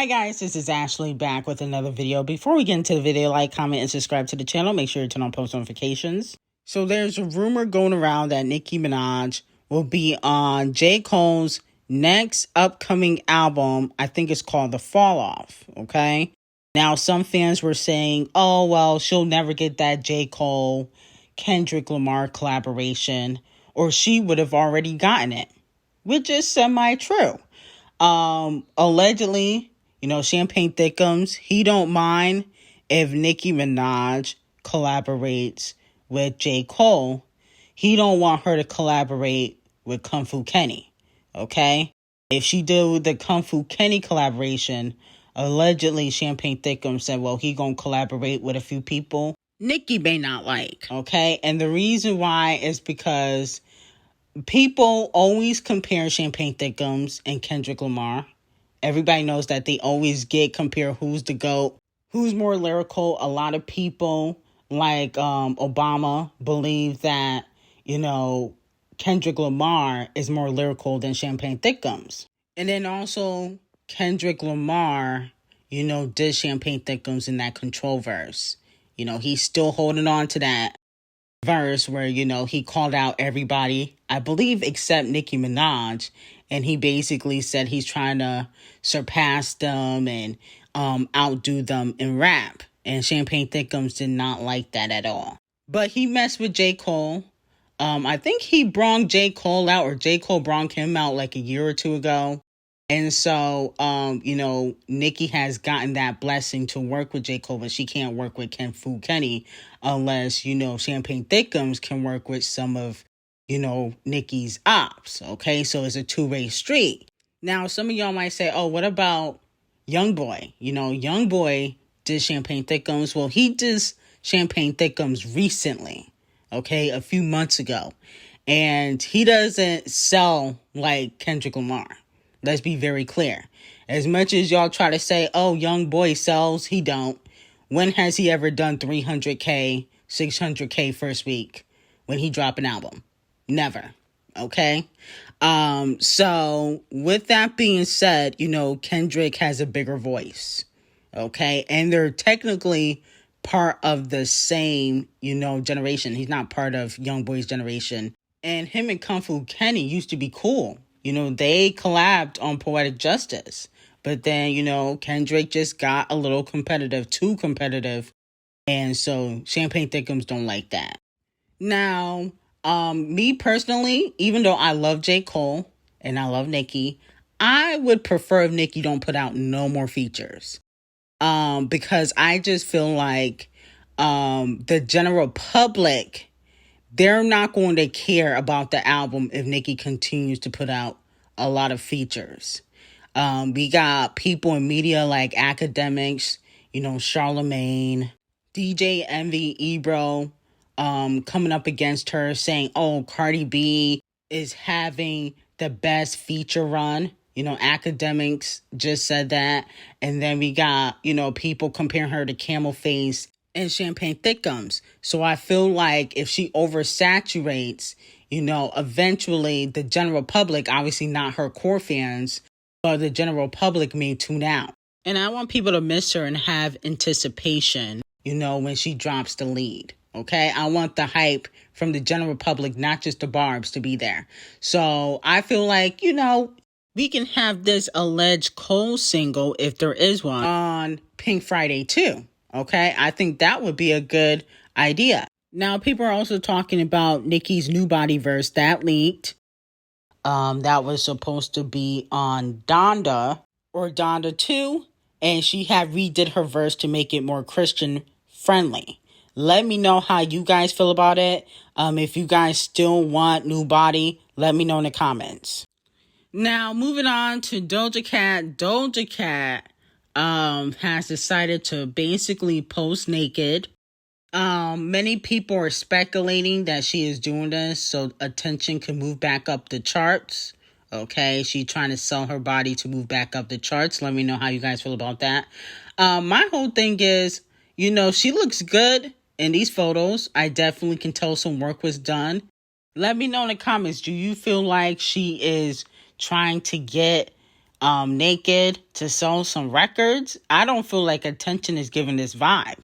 Hi guys, this is Ashley back with another video. Before we get into the video, like, comment, and subscribe to the channel. Make sure you turn on post notifications. So there's a rumor going around that Nicki Minaj will be on J. Cole's next upcoming album. I think it's called The Fall Off, okay? Now, some fans were saying, oh, well, she'll never get that J. Cole, Kendrick Lamar collaboration, or she would have already gotten it, which is semi-true. Allegedly, Champagne Thickums, he don't mind if Nicki Minaj collaborates with J. Cole. He don't want her to collaborate with Kung Fu Kenny, okay? If she do the Kung Fu Kenny collaboration, allegedly Champagne Thickums said, well, he gonna collaborate with a few people Nicki may not like, okay? And the reason why is because people always compare Champagne Thickums and Kendrick Lamar. Everybody knows that they always compare who's the GOAT, who's more lyrical. A lot of people like Obama believe that, Kendrick Lamar is more lyrical than Champagne Thickums. And then also Kendrick Lamar, did Champagne Thickums in that Control verse. He's still holding on to that verse where, he called out everybody, I believe, except Nicki Minaj. And he basically said he's trying to surpass them and outdo them in rap. And Champagne Thickums did not like that at all. But he messed with J. Cole. I think he brung J. Cole out, or J. Cole brung him out like a year or two ago. And so, Nicki has gotten that blessing to work with J. Cole, but she can't work with Kung Fu Kenny unless, Champagne Thickums can work with some of, Nicki's ops. Okay, so it's a two-way street. Now, some of y'all might say, oh, what about YoungBoy? YoungBoy did Champagne Thickums. Well, he did Champagne Thickums recently, okay, a few months ago. And he doesn't sell like Kendrick Lamar. Let's be very clear. As much as y'all try to say, oh, YoungBoy sells, he don't. When has he ever done 300K, 600K first week when he dropped an album? Never. Okay? So with that being said, Kendrick has a bigger voice. Okay? And they're technically part of the same, generation. He's not part of YoungBoy's generation. And him and Kung Fu Kenny used to be cool. They collabed on Poetic Justice. But then, Kendrick just got a little competitive, too competitive. And so Champagne Thickums don't like that. Now, me personally, even though I love J. Cole and I love Nicki, I would prefer if Nicki don't put out no more features. Because I just feel like the general public, they're not going to care about the album if Nicki continues to put out a lot of features. We got people in media like academics, Charlemagne, DJ Envy, Ebro, coming up against her saying, oh, Cardi B is having the best feature run. Academics just said that. And then we got, people comparing her to Camel Face and Champagne Thickums. So I feel like if she oversaturates, eventually the general public, obviously not her core fans, but the general public may tune out. And I want people to miss her and have anticipation, when she drops the lead. Okay, I want the hype from the general public, not just the barbs, to be there. So I feel like, we can have this alleged Cole single, if there is one, on Pink Friday too. Okay, I think that would be a good idea. Now, people are also talking about Nicki's New Body verse that leaked. That was supposed to be on Donda or Donda 2. And she had redid her verse to make it more Christian friendly. Let me know how you guys feel about it. If you guys still want New Body, let me know in the comments. Now, moving on to Doja Cat. Doja Cat has decided to basically post naked. Many people are speculating that she is doing this so attention can move back up the charts. Okay, she's trying to sell her body to move back up the charts. Let me know how you guys feel about that. My whole thing is, she looks good in these photos. I definitely can tell some work was done. Let me know in the comments, do you feel like she is trying to get naked to sell some records, I don't feel like attention is giving this vibe.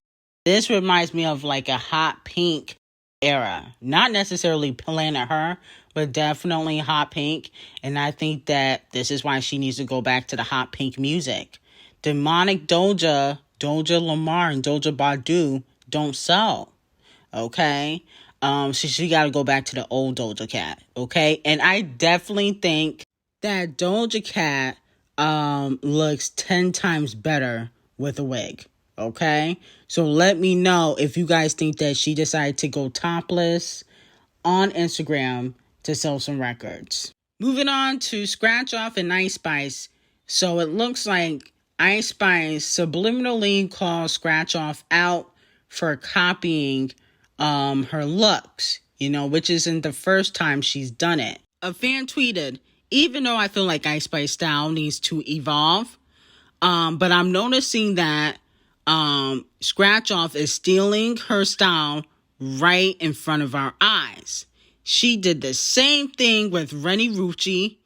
This reminds me of like a hot pink era. Not necessarily Planet Her, but definitely hot pink. And I think that this is why she needs to go back to the hot pink music. Demonic Doja, Doja Lamar, and Doja Badu don't sell. Okay? So she got to go back to the old Doja Cat. Okay? And I definitely think that Doja Cat looks 10 times better with a wig. Okay? So let me know if you guys think that she decided to go topless on Instagram to sell some records. Moving on to Scratch Off and Ice Spice. So it looks like Ice Spice subliminally called Scratch Off out for copying her looks, which isn't the first time she's done it. A fan tweeted, even though I feel like Ice Spice style needs to evolve, but I'm noticing that Scratch Off is stealing her style right in front of our eyes. She did the same thing with Rennie Rucci.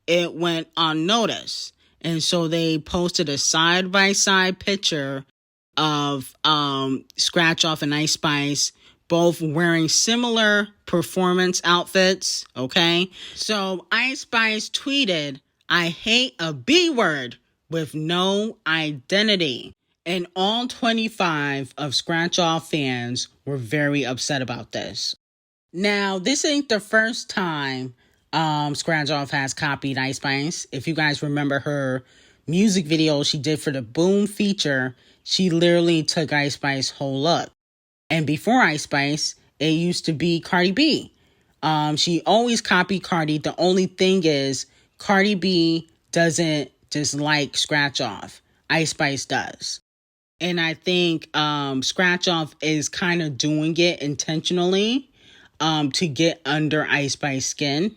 It went unnoticed. And so they posted a side-by-side picture of Scratch Off and Ice Spice, both wearing similar performance outfits, okay? So Ice Spice tweeted, "I hate a B word with no identity." And all 25 of Scratch Off fans were very upset about this. Now, this ain't the first time Scratch Off has copied Ice Spice. If you guys remember her music video she did for the Boom feature, she literally took Ice Spice's whole look. And before Ice Spice, it used to be Cardi B. She always copied Cardi. The only thing is Cardi B doesn't just like Scratch Off. Ice Spice does. And I think Scratch Off is kind of doing it intentionally to get under Ice Spice's skin.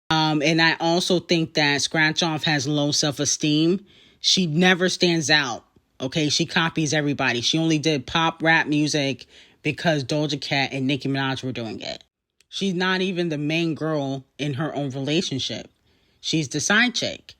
And I also think that Scratch Off has low self-esteem. She never stands out. Okay, she copies everybody. She only did pop rap music because Doja Cat and Nicki Minaj were doing it. She's not even the main girl in her own relationship. She's the side chick.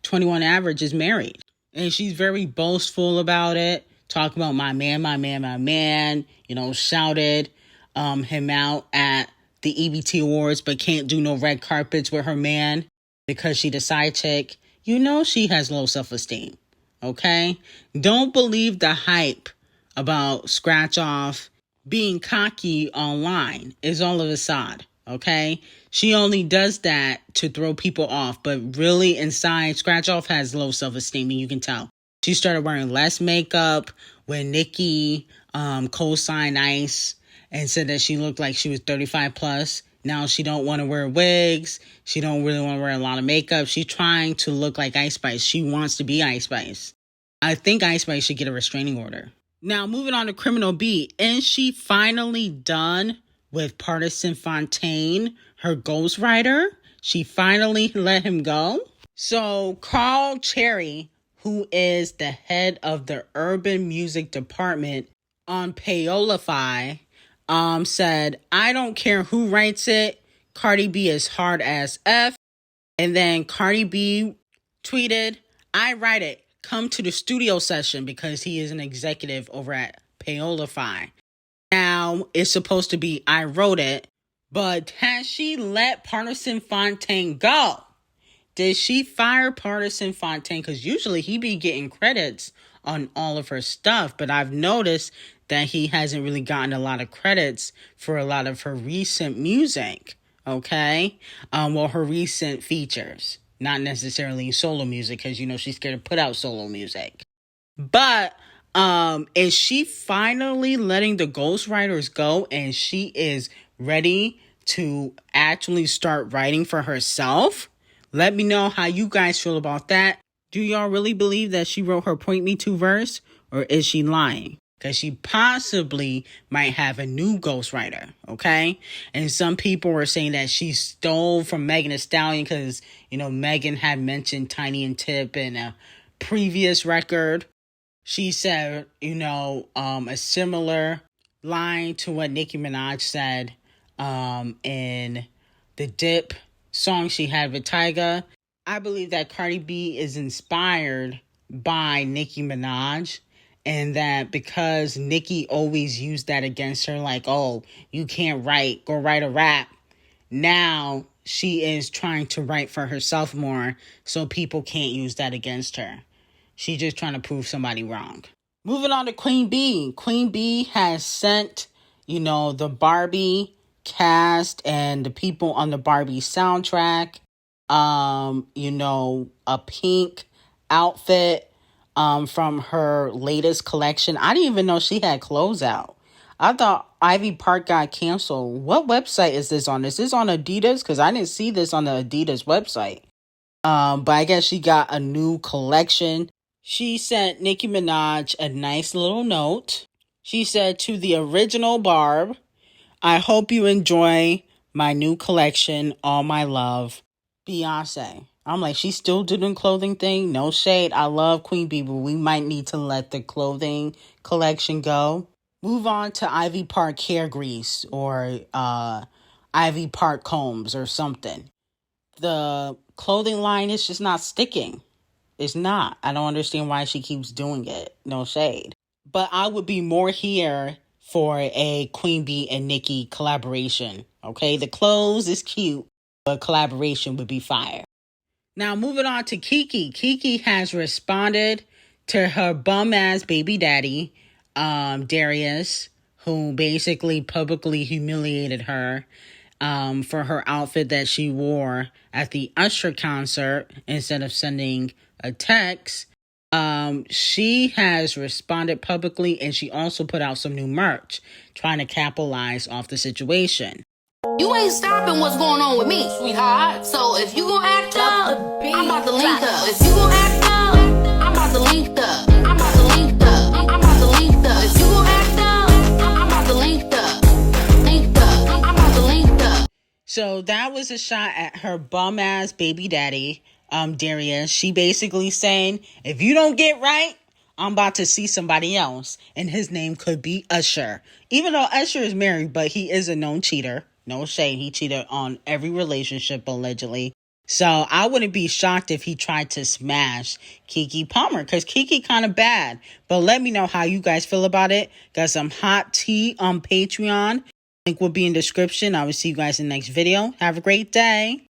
21 Average is married. And she's very boastful about it. Talking about my man, my man, my man. Shouted him out at the EBT Awards, but can't do no red carpets with her man because she the side chick. She has low self-esteem. Okay? Don't believe the hype about Scratch Off being cocky online. Is all of a facade. Okay? She only does that to throw people off, but really inside, Scratch Off has low self-esteem, and you can tell. She started wearing less makeup when Nicki co-signed Ice and said that she looked like she was 35 plus. Now she don't want to wear wigs. She don't really want to wear a lot of makeup. She's trying to look like Ice Spice. She wants to be Ice Spice. I think Ice Spice should get a restraining order. Now, moving on to Criminal B. Is she finally done with Partisan Fontaine, her ghostwriter? She finally let him go. So Carl Cherry, who is the head of the urban music department on Paolify, said, "I don't care who writes it. Cardi B is hard as F." And then Cardi B tweeted, "I write it. Come to the studio session," because he is an executive over at Paolify. Now, it's supposed to be, "I wrote it," but has she let Partisan Fontaine go? Did she fire Partisan Fontaine? Because usually he be getting credits on all of her stuff, but I've noticed that he hasn't really gotten a lot of credits for a lot of her recent music, okay? Her recent features. Not necessarily solo music, because, she's scared to put out solo music. But is she finally letting the ghostwriters go and she is ready to actually start writing for herself? Let me know how you guys feel about that. Do y'all really believe that she wrote her Point Me To verse, or is she lying? Because she possibly might have a new ghostwriter, okay? And some people were saying that she stole from Megan Thee Stallion because, Megan had mentioned Tiny and Tip in a previous record. She said, a similar line to what Nicki Minaj said in the Dip song she had with Tyga. I believe that Cardi B is inspired by Nicki Minaj, and that because Nicki always used that against her, like, oh, you can't write, go write a rap. Now she is trying to write for herself more so people can't use that against her. She's just trying to prove somebody wrong. Moving on to Queen B. Queen B has sent, the Barbie cast and the people on the Barbie soundtrack, a pink outfit from her latest collection. I didn't even know she had clothes out. I thought Ivy Park got canceled. What website is this on? Is this on Adidas? Because I didn't see this on the Adidas website. But I guess she got a new collection. She sent Nicki Minaj a nice little note. She said, to the original Barb, I hope you enjoy my new collection, all my love, Beyonce. I'm like, she's still doing clothing thing? No shade. I love Queen Bee, but we might need to let the clothing collection go. Move on to Ivy Park hair grease or Ivy Park combs or something. The clothing line is just not sticking. It's not. I don't understand why she keeps doing it. No shade. But I would be more here for a Queen Bee and Nicki collaboration. Okay, the clothes is cute, but collaboration would be fire. Now moving on to Kiki. Kiki has responded to her bum-ass baby daddy, D0JA, who basically publicly humiliated her for her outfit that she wore at the Usher concert instead of sending a text. She has responded publicly, and she also put out some new merch trying to capitalize off the situation. You ain't stopping what's going on with me, sweetheart. So if you gon' act up, I'm about to link up. If you gon' act up, I'm about to link up. I'm about to link up. I'm about to link up. If you gon' act up, I'm about to link up. Link up. I'm about to link up. So that was a shot at her bum ass baby daddy, D0JA. She basically saying, if you don't get right, I'm about to see somebody else. And his name could be Usher. Even though Usher is married, but he is a known cheater. No shade. He cheated on every relationship, allegedly. So I wouldn't be shocked if he tried to smash Keke Palmer, because Keke kind of bad. But let me know how you guys feel about it. Got some hot tea on Patreon. Link will be in the description. I will see you guys in the next video. Have a great day.